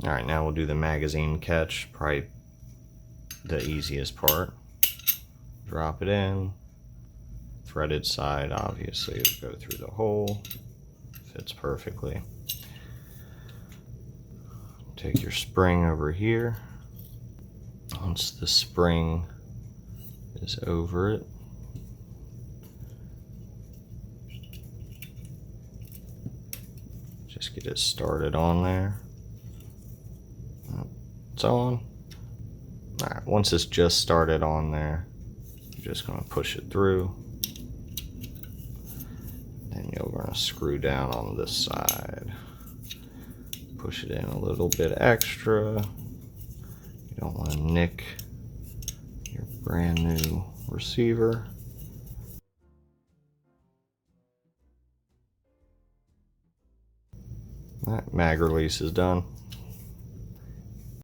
Alright, now we'll do the magazine catch, probably the easiest part. Drop it in. Threaded side, obviously, will go through the hole. Fits perfectly. Take your spring over here. Once the spring is over it, just get it started on there. It's on. Alright, once it's just started on there, you're just going to push it through. Then you're going to screw down on this side. Push it in a little bit extra. You don't want to nick your brand new receiver. That mag release is done.